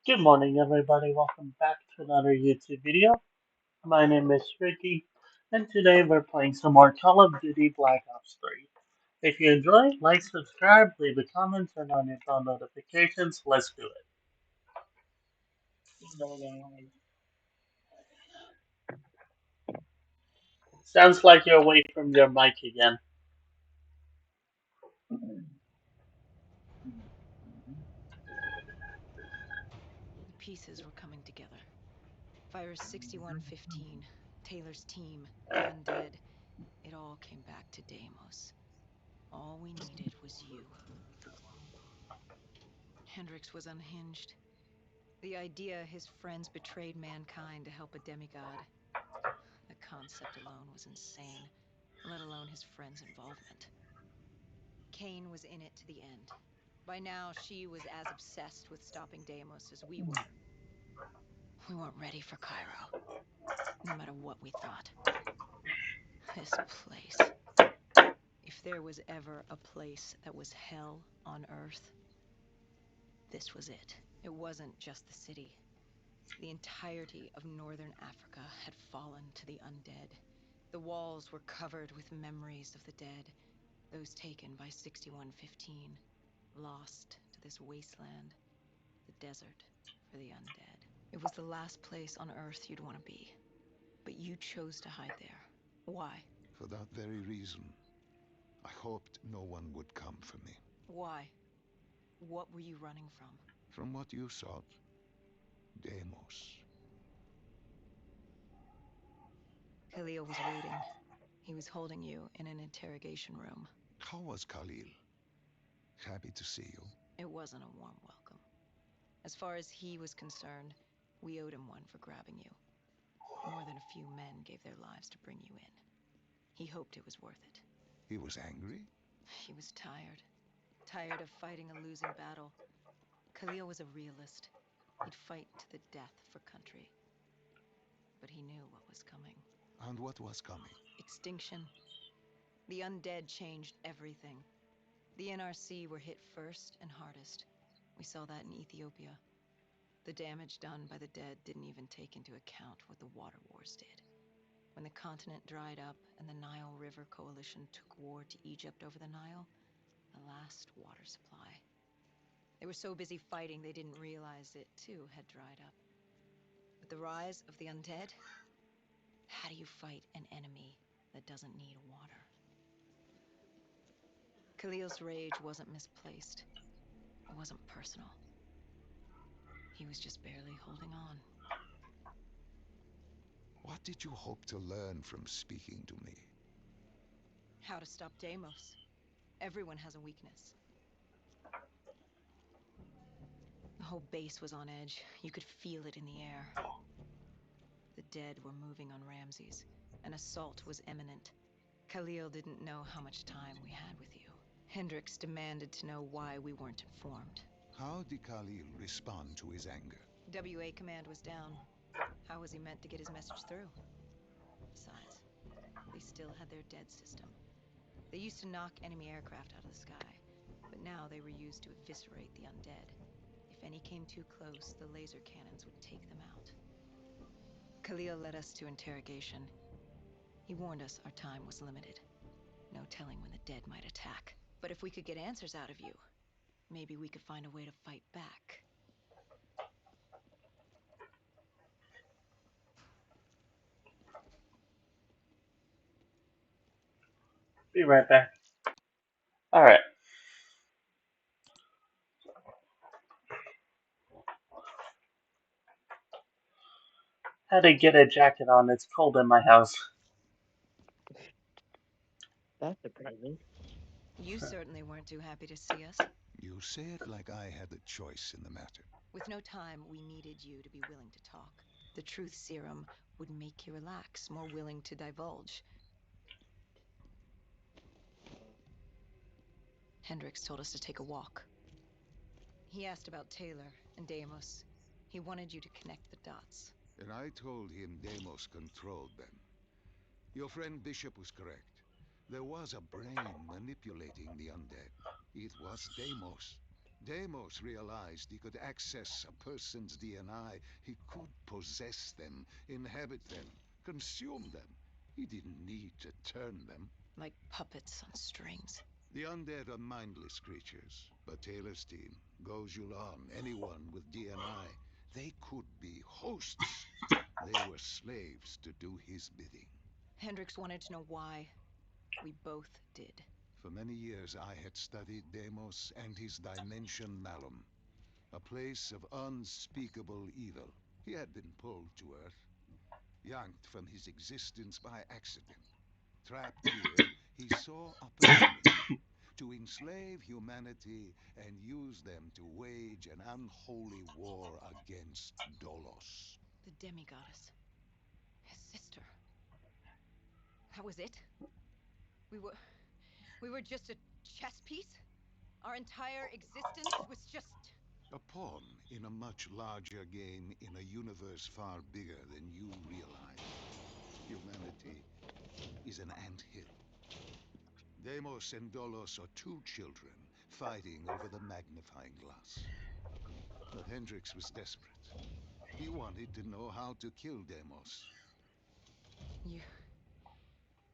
Good morning, everybody. Welcome back to another YouTube video. My name is Ricky, and today we're playing some more Call of Duty Black Ops 3. If you enjoy, like, subscribe, leave a comment, turn on your phone notifications. Let's do it. Sounds like you're away from your mic again. The pieces were coming together. Virus 6115, Taylor's team, the undead. It all came back to Deimos. All we needed was you. Hendrix was unhinged. The idea his friends betrayed mankind to help a demigod. The concept alone was insane, let alone his friends' involvement. Kane was in it to the end. By now, she was as obsessed with stopping Deimos as we were. We weren't ready for Cairo, no matter what we thought. This place. If there was ever a place that was hell on Earth, this was it. It wasn't just the city. The entirety of northern Africa had fallen to the undead. The walls were covered with memories of the dead, those taken by 6115, lost to this wasteland, the desert for the undead. It was the last place on Earth you'd want to be, but you chose to hide there. Why? For that very reason, I hoped no one would come for me. Why? What were you running from? From what you sought, Deimos. Khalil was waiting. He was holding you in an interrogation room. How was Khalil? Happy to see you. It wasn't a warm welcome. As far as he was concerned, we owed him one for grabbing you. More than a few men gave their lives to bring you in. He hoped it was worth it. He was angry? He was tired. Tired of fighting a losing battle. Khalil was a realist. He'd fight to the death for country. But he knew what was coming. And what was coming? Extinction. The undead changed everything. The NRC were hit first and hardest. We saw that in Ethiopia. The damage done by the dead didn't even take into account what the water wars did. When the continent dried up and the Nile River Coalition took war to Egypt over the Nile, the last water supply. They were so busy fighting they didn't realize it too had dried up. With the rise of the undead, how do you fight an enemy that doesn't need water? Khalil's rage wasn't misplaced. It wasn't personal. He was just barely holding on. What did you hope to learn from speaking to me? How to stop Deimos. Everyone has a weakness. The whole base was on edge. You could feel it in the air. The dead were moving on Ramses. An assault was imminent. Khalil didn't know how much time we had with you. Hendrix demanded to know why we weren't informed. How did Khalil respond to his anger? WA command was down. How was he meant to get his message through? Besides, they still had their dead system. They used to knock enemy aircraft out of the sky, but now they were used to eviscerate the undead. If any came too close, the laser cannons would take them out. Khalil led us to interrogation. He warned us our time was limited. No telling when the dead might attack. But if we could get answers out of you, maybe we could find a way to fight back. Be right back. Alright, had to get a jacket on. It's cold in my house. That's surprising. You certainly weren't too happy to see us. You say it like I had a choice in the matter. With no time, we needed you to be willing to talk. The truth serum would make you relax, more willing to divulge. Hendrix told us to take a walk. He asked about Taylor and Deimos. He wanted you to connect the dots. And I told him Deimos controlled them. Your friend Bishop was correct. There was a brain manipulating the undead. It was Deimos, Deimos realized he could access a person's DNA. He could possess them, inhabit them, consume them. He didn't need to turn them. Like puppets on strings. The undead are mindless creatures, but Taylor's team, Gojulan, anyone with DNI, they could be hosts. They were slaves to do his bidding. Hendricks wanted to know why. We both did. For many years I had studied Deimos and his dimension Malum, a place of unspeakable evil. He had been pulled to Earth, yanked from his existence by accident. Trapped here, he saw opportunity to enslave humanity and use them to wage an unholy war against Dolos. The demigoddess. His sister. That was it? We were just a chess piece? Our entire existence was just... A pawn in a much larger game in a universe far bigger than you realize. Humanity is an anthill. Deimos and Dolos are two children fighting over the magnifying glass. But Hendricks was desperate. He wanted to know how to kill Deimos.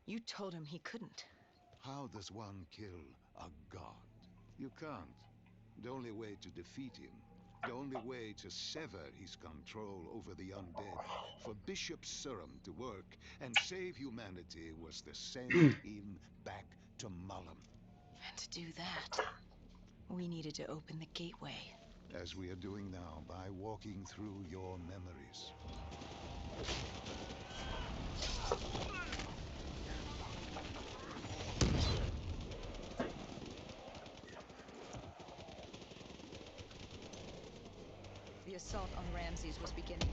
You told him he couldn't. How does one kill a god? You can't. The only way to defeat him, the only way to sever his control over the undead, for Bishop Surum to work and save humanity, was to send him back to Malum. And to do that, we needed to open the gateway. As we are doing now, by walking through your memories. The assault on Ramses was beginning.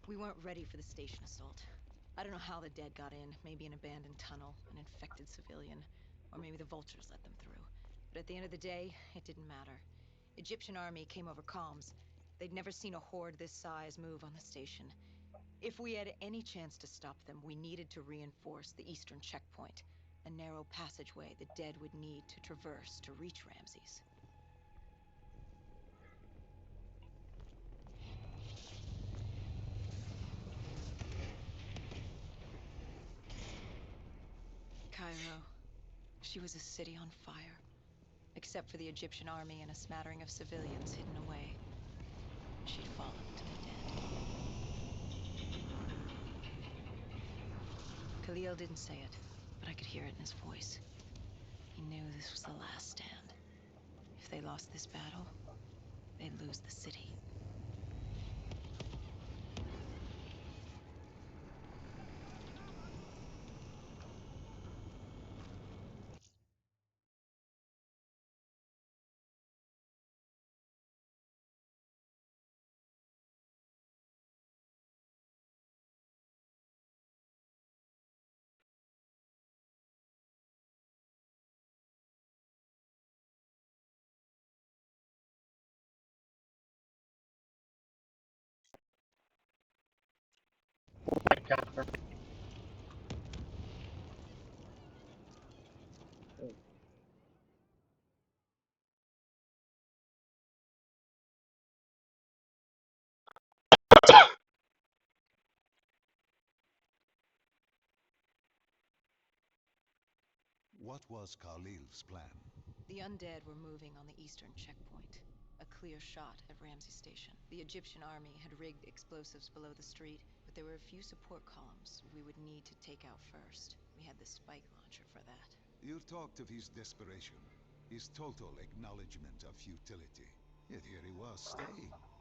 We weren't ready for the station assault. I don't know how the dead got in. Maybe an abandoned tunnel, an infected civilian, or maybe the vultures let them through. But at the end of the day, it didn't matter. Egyptian army came over comms. They'd never seen a horde this size move on the station. If we had any chance to stop them, we needed to reinforce the eastern checkpoint, a narrow passageway the dead would need to traverse to reach Ramses. Cairo. She was a city on fire, except for the Egyptian army and a smattering of civilians hidden away. She'd fallen to the dead. Khalil didn't say it, but I could hear it in his voice. He knew this was the last stand. If they lost this battle, they'd lose the city. Catherine. Oh, What was Khalil's plan? The undead were moving on the eastern checkpoint, a clear shot at Ramsey Station. The Egyptian army had rigged explosives below the street, but there were a few support columns we would need to take out first. We had the spike launcher for that. You talked of his desperation, his total acknowledgement of futility. Yet here he was,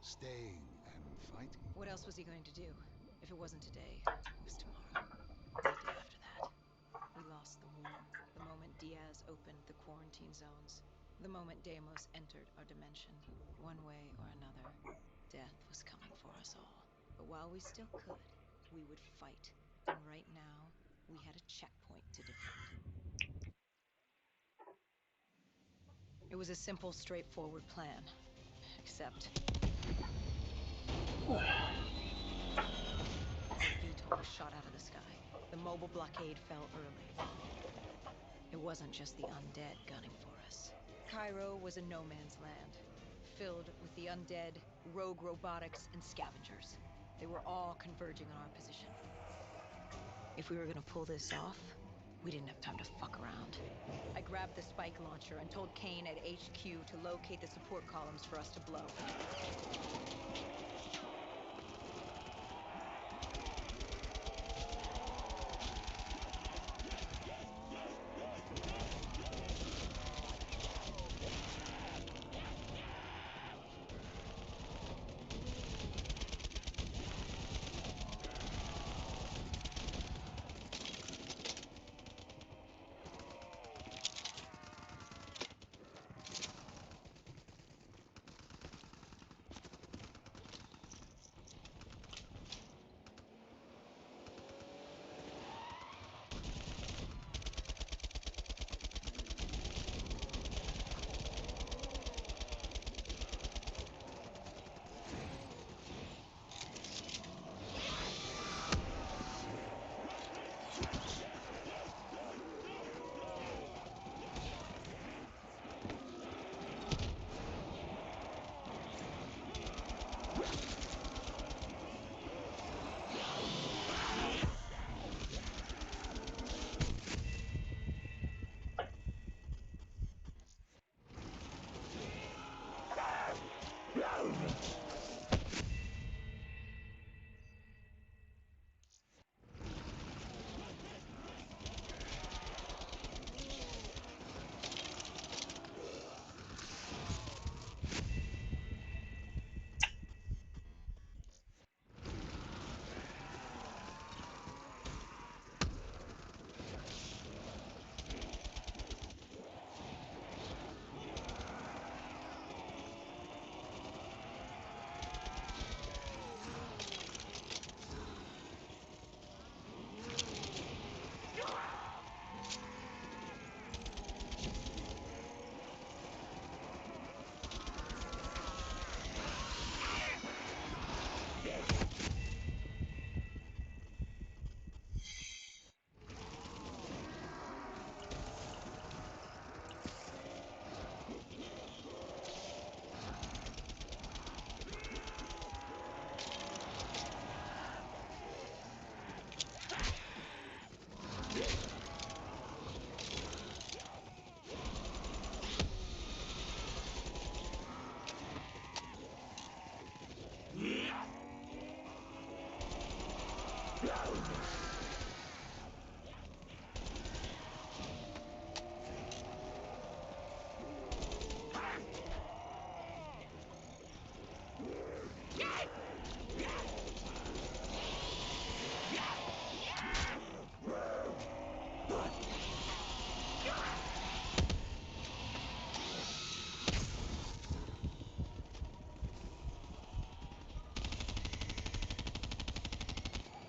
staying and fighting. What else was he going to do? If it wasn't today, it was tomorrow. And the day after that. We lost the war. The moment Diaz opened the quarantine zones. The moment Deimos entered our dimension. One way or another, death was coming for us all. But while we still could, we would fight. And right now, we had a checkpoint to defend. It was a simple, straightforward plan. Except... as a VTOL shot out of the sky, the mobile blockade fell early. It wasn't just the undead gunning for us. Cairo was a no-man's land, filled with the undead, rogue robotics, and scavengers. They were all converging on our position. If we were gonna pull this off, we didn't have time to fuck around. I grabbed the spike launcher and told Kane at HQ to locate the support columns for us to blow.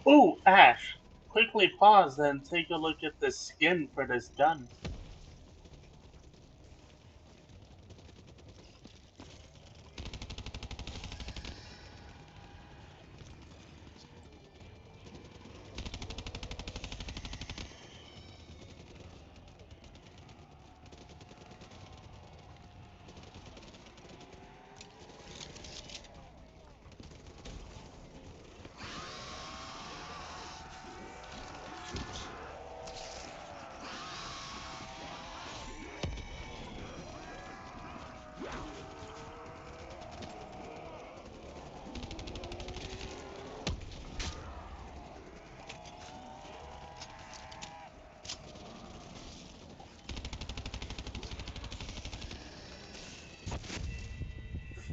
Ooh, Ash! Quickly pause and take a look at the skin for this gun.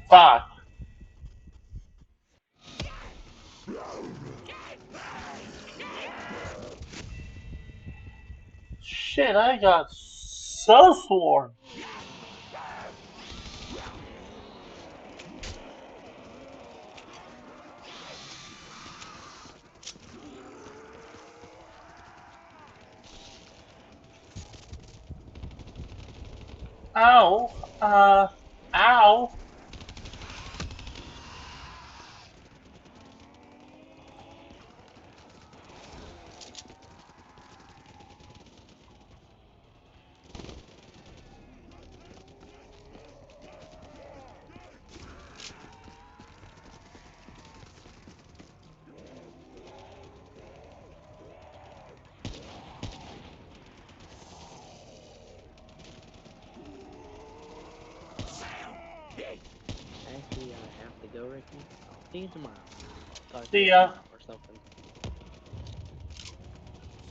Fuck. Shit, I got so swarmed. Ow. Ow. Actually, I have to go, Ricky. I'll see you tomorrow. Talk to See you ya. tomorrow or something.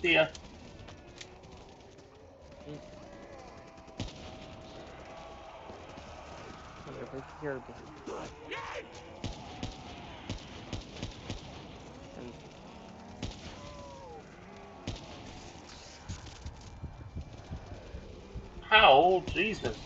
See ya. Mm. Whatever you're being. And Ow. Jesus.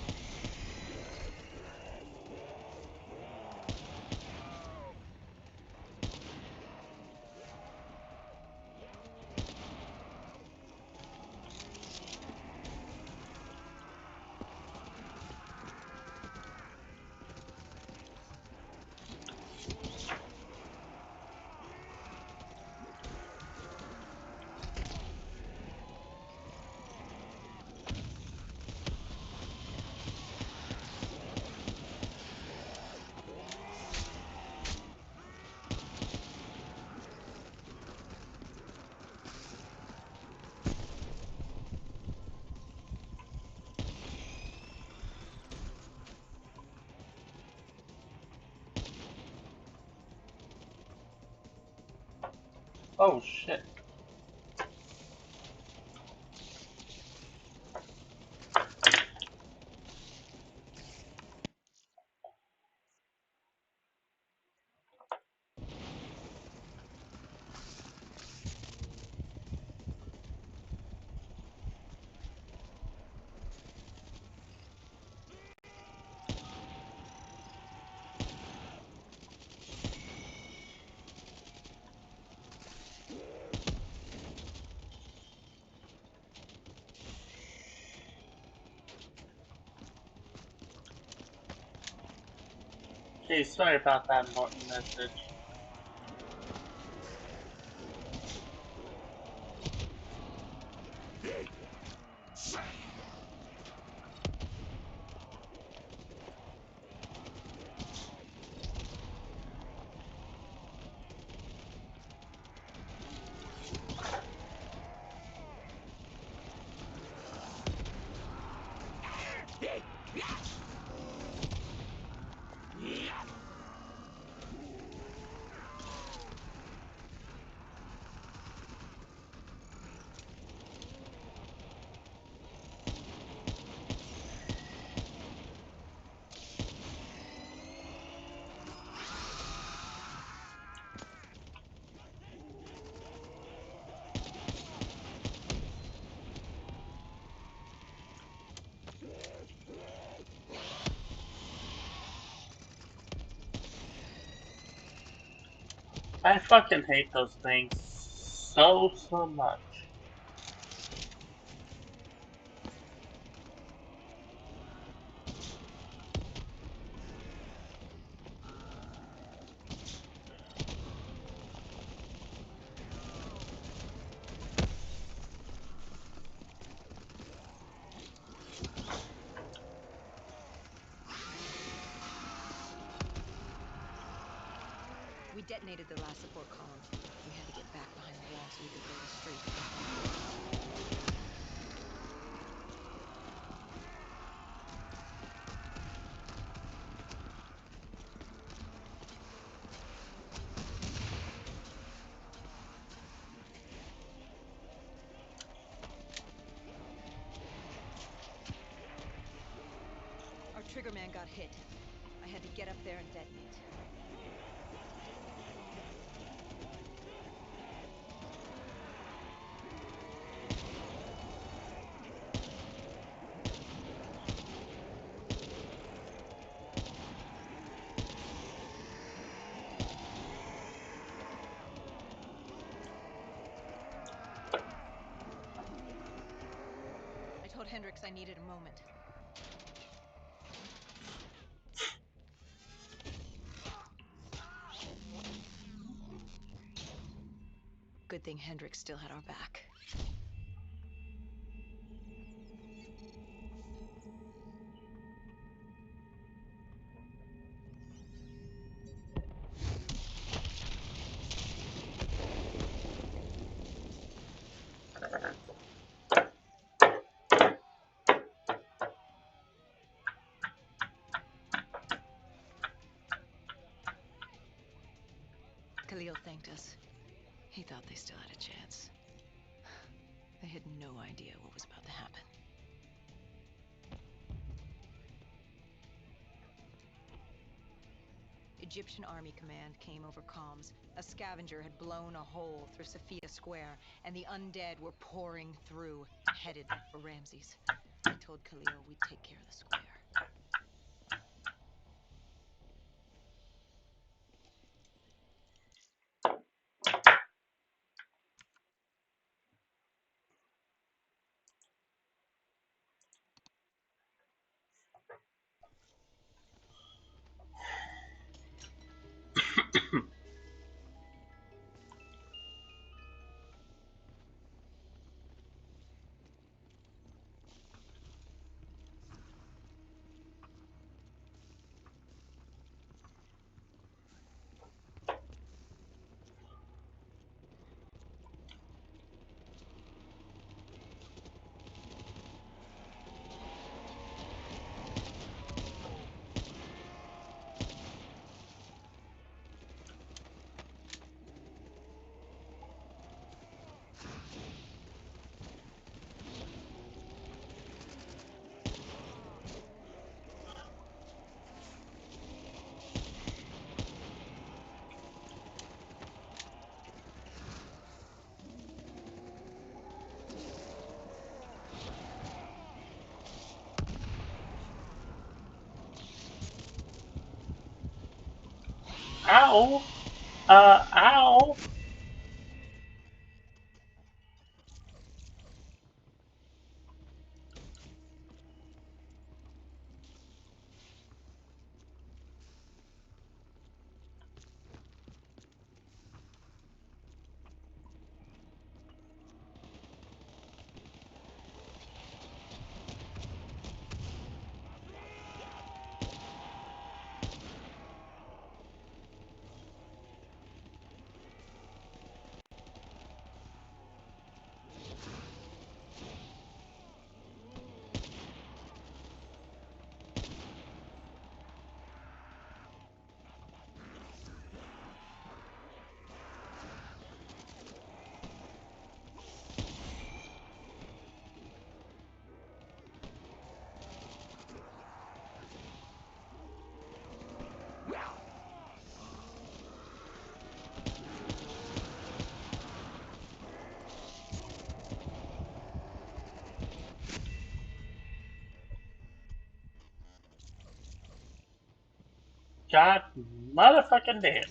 Oh shit. Hey, sorry about that important message. I fucking hate those things so much. We detonated the last support column. We had to get back behind the wall so we could blow the street. Our trigger man got hit. I I had to get up there and detonate. I told Hendricks I needed a moment. Good thing Hendricks still had our back. Khalil thanked us. He thought they still had a chance. They had no idea what was about to happen. Egyptian Army Command came over comms. A scavenger had blown a hole through Sophia Square, and the undead were pouring through, headed for Ramses. I told Khalil we'd take care of the square. Ow! Ow! God motherfucking damn.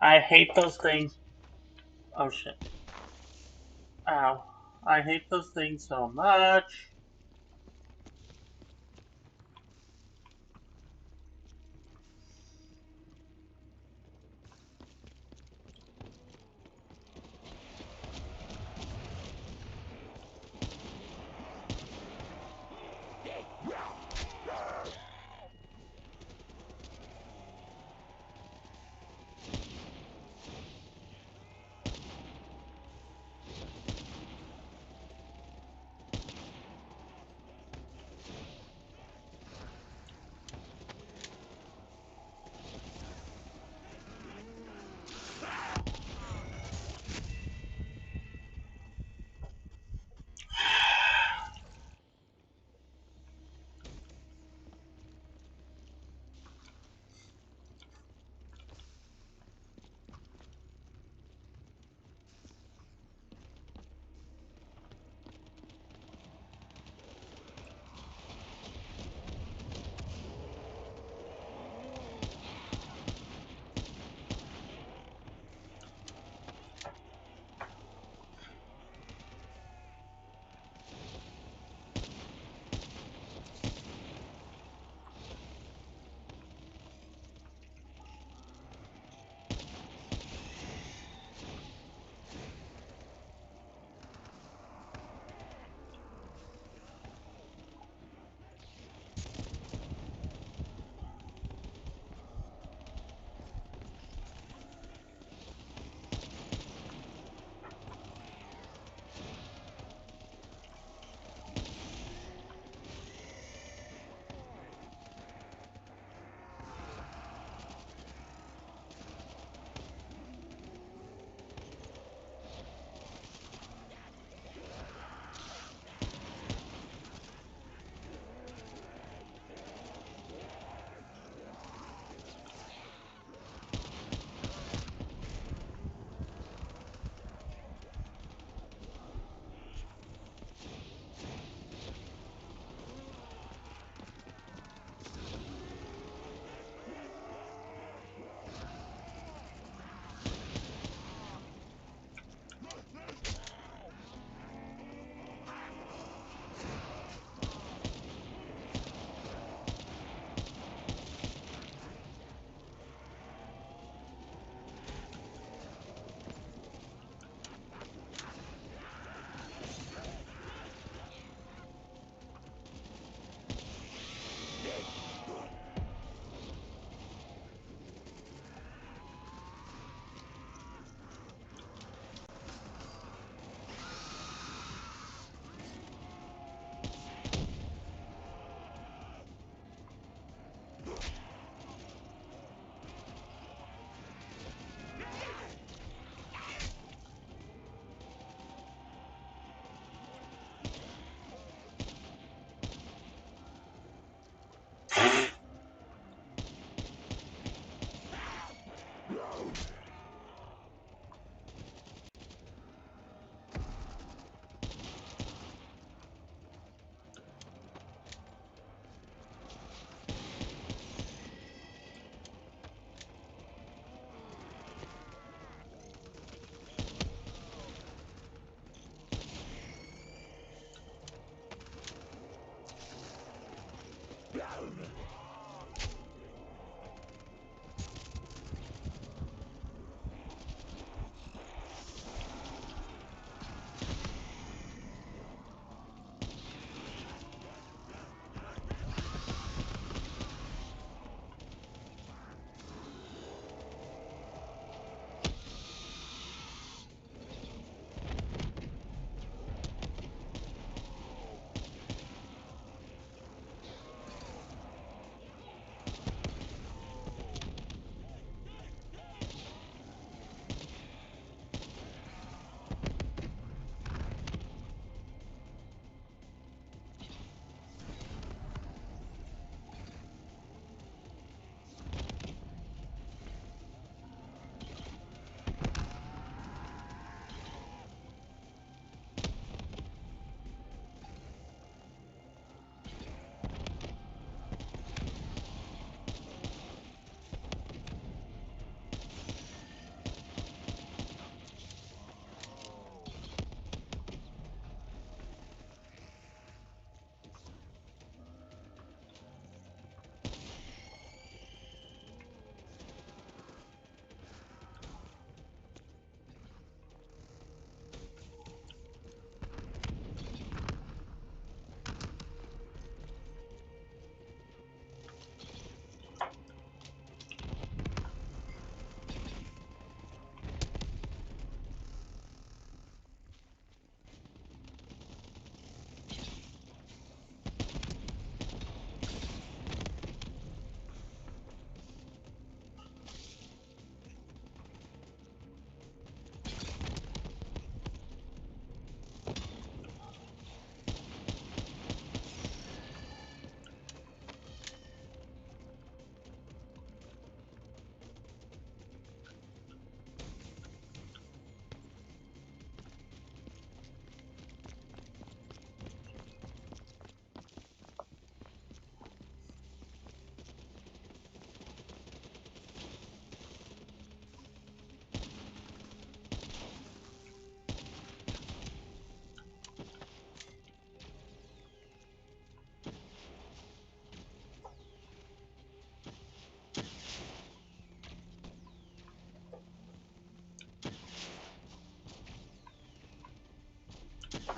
I hate those things. Oh shit. Ow. I hate those things so much.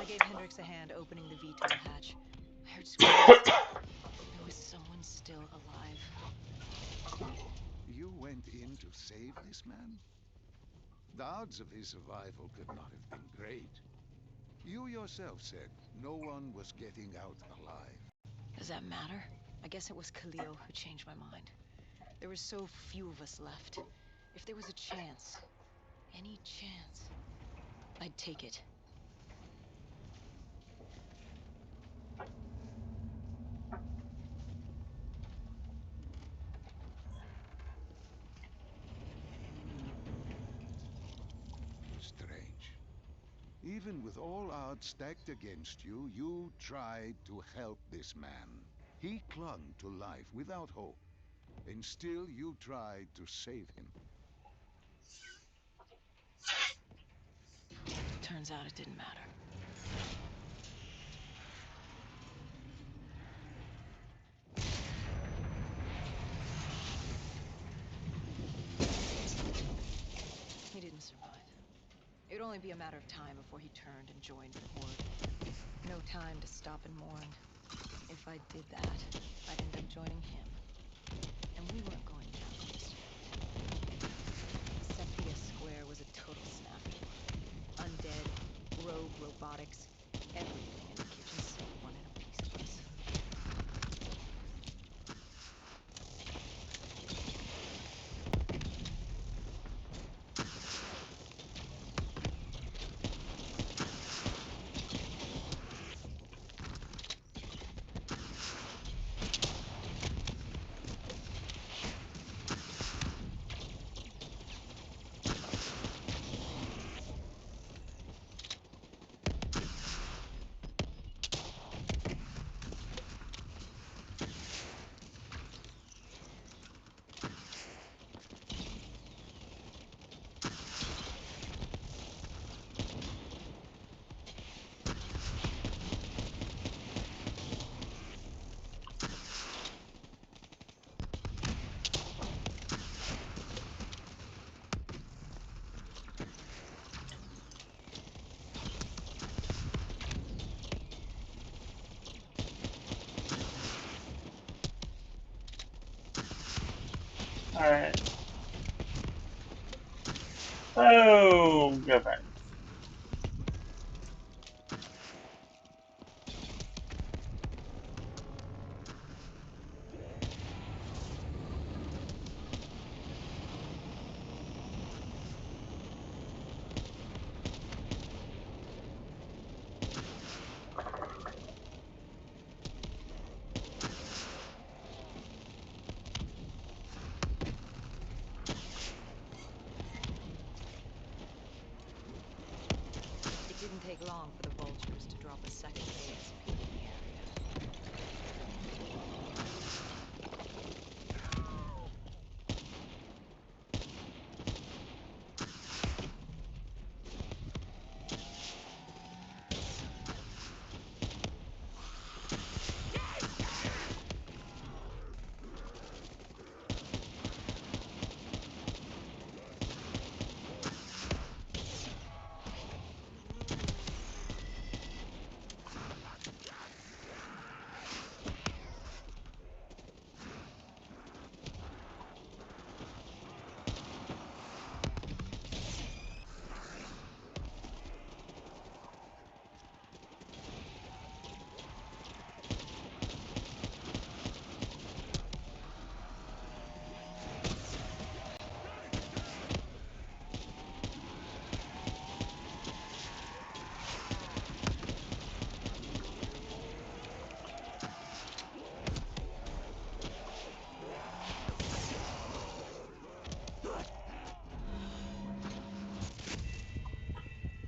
gave Hendrix a hand opening the VTOL hatch. I heard screams. There was someone still alive. You went in to save this man? The odds of his survival could not have been great. You yourself said no one was getting out alive. Does that matter? I guess it was Khalil who changed my mind. There were so few of us left. If there was a chance, any chance, I'd take it. Strange. Even with all odds stacked against you, you tried to help this man. He clung to life without hope, and still you tried to save him. Turns out it didn't matter. He didn't survive. It'd only be a matter of time before he turned and joined the Horde. No time to stop and mourn. If I did that, I'd end up joining him. And we weren't going down this road. Cynthia Square was a total snafu. Undead, rogue robotics, everything in the kitchen sink wanted a piece of us. Alright. Oh, goodness. It didn't take long for the vultures to drop a second ASP in the area.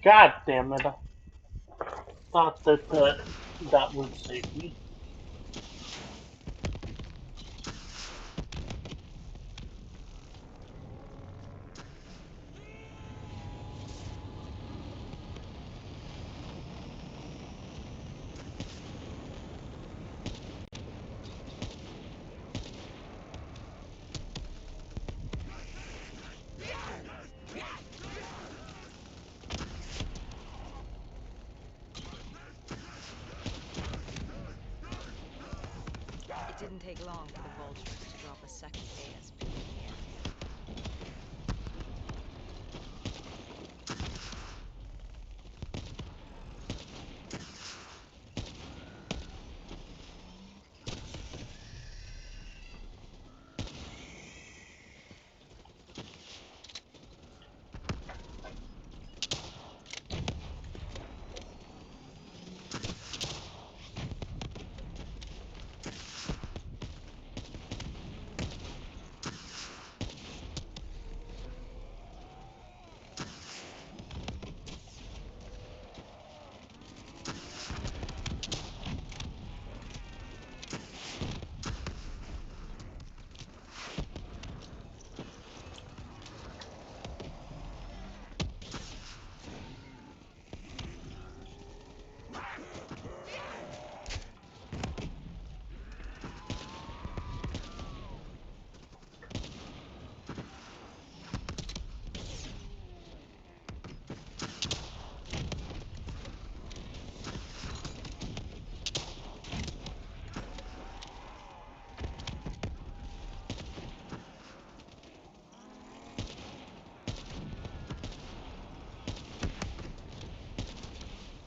God damn it. I thought that would save me. didn't take long for the Vultures to drop a second ASP in the area.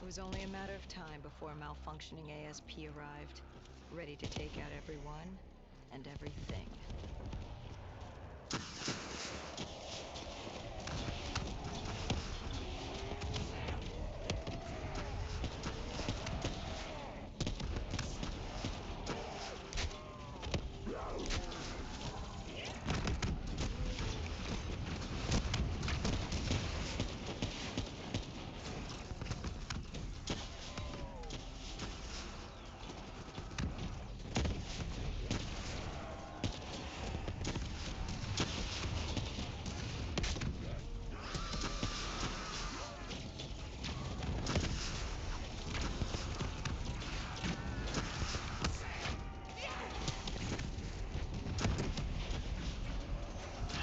It was only a matter of time before a malfunctioning ASP arrived, ready to take out everyone and everything.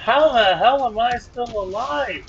How the hell am I still alive?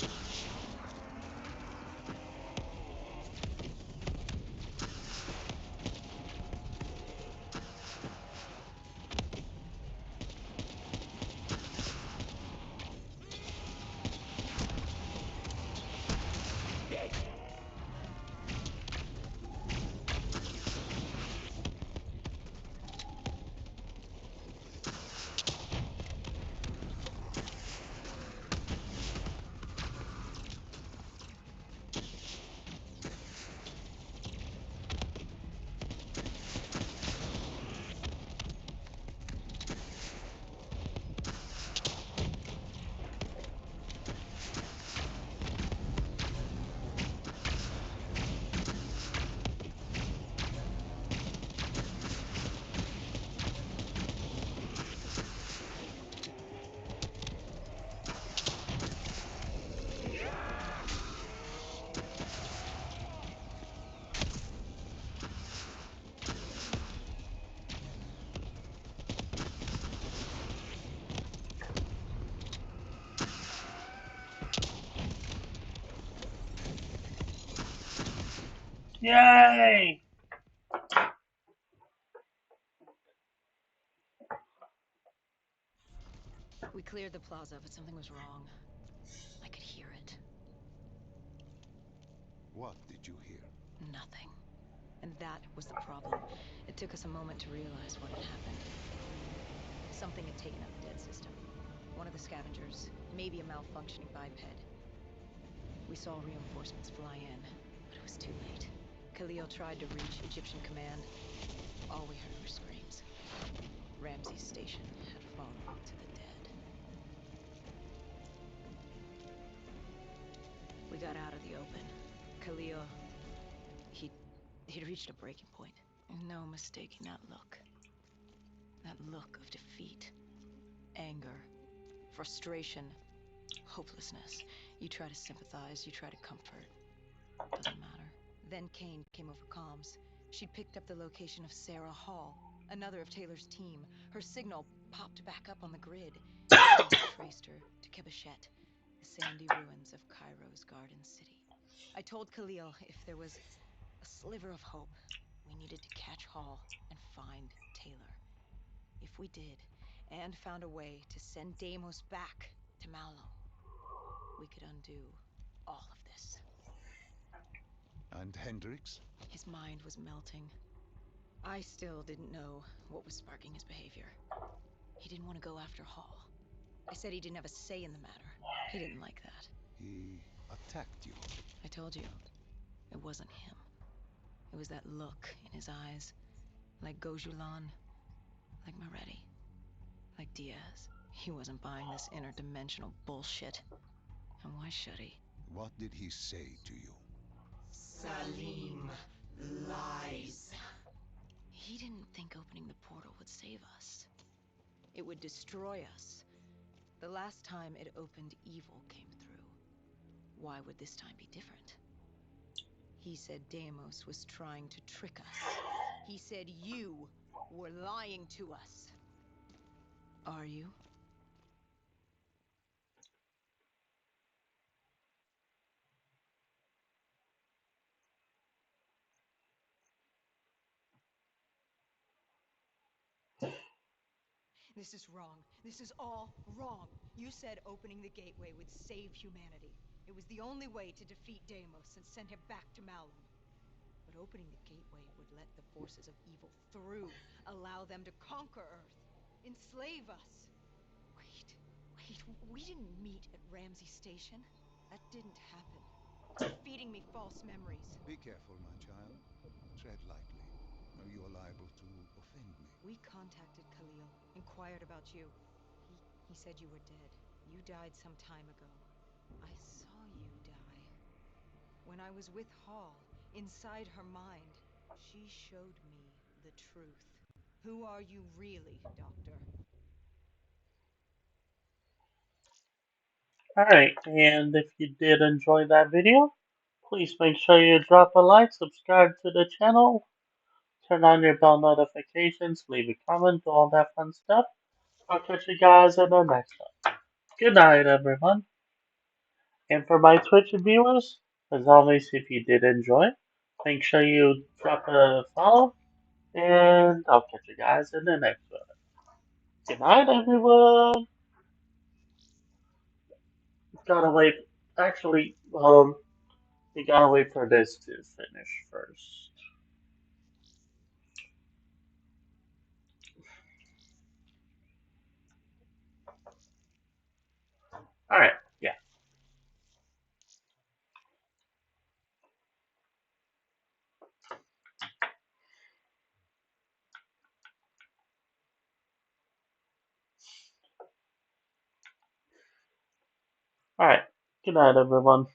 Yay! We cleared the plaza, but something was wrong. I could hear it. What did you hear? Nothing. And that was the problem. It took us a moment to realize what had happened. Something had taken out the dead system. One of the scavengers, maybe a malfunctioning biped. We saw reinforcements fly in, but it was too late. Khalil tried to reach Egyptian command. All we heard were screams. Ramses Station had fallen to the dead. We got out of the open. Khalil, he'd reached a breaking point. No mistaking that look. That look of defeat, anger, frustration, hopelessness. You try to sympathize, you try to comfort. Doesn't matter. Then Kane came over comms. She'd picked up the location of Sarah Hall, another of Taylor's team. Her signal popped back up on the grid. We'd traced her to Kebeshet, the sandy ruins of Cairo's Garden City. I told Khalil if there was a sliver of hope, we needed to catch Hall and find Taylor. If we did, and found a way to send Deimos back to Malum, we could undo all of this. And Hendrix? His mind was melting. I still didn't know what was sparking his behavior. He didn't want to go after Hall. I said he didn't have a say in the matter. He didn't like that. He attacked you. I told you, it wasn't him. It was that look in his eyes. Like Gojulan. Like Moretti. Like Diaz. He wasn't buying this interdimensional bullshit. And why should he? What did he say to you? Salim lies. He didn't think opening the portal would save us. It would destroy us. The last time it opened, evil came through. Why would this time be different? He said Deimos was trying to trick us. He said you were lying to us. Are you? This is wrong. This is all wrong. You said opening the gateway would save humanity. It was the only way to defeat Deimos and send him back to Malum. But opening the gateway would let the forces of evil through, allow them to conquer Earth, enslave us. Wait, we didn't meet at Ramsey Station. That didn't happen. You're feeding me false memories. Be careful, my child. Tread lightly, or you are liable to offend me. We contacted Khalil, inquired about you. He said you were dead. You died some time ago. I saw you die. When I was with Hall, inside her mind, she showed me the truth. Who are you really, Doctor? Alright, and if you did enjoy that video, please make sure you drop a like, subscribe to the channel, turn on your bell notifications, leave a comment, do all that fun stuff. I'll catch you guys in the next one. Good night, everyone. And for my Twitch viewers, as always, if you did enjoy, make sure you drop a follow, and I'll catch you guys in the next one. Good night, everyone. Gotta wait. Actually, you gotta wait for this to finish first. Alright, yeah. Alright. Good night, everyone.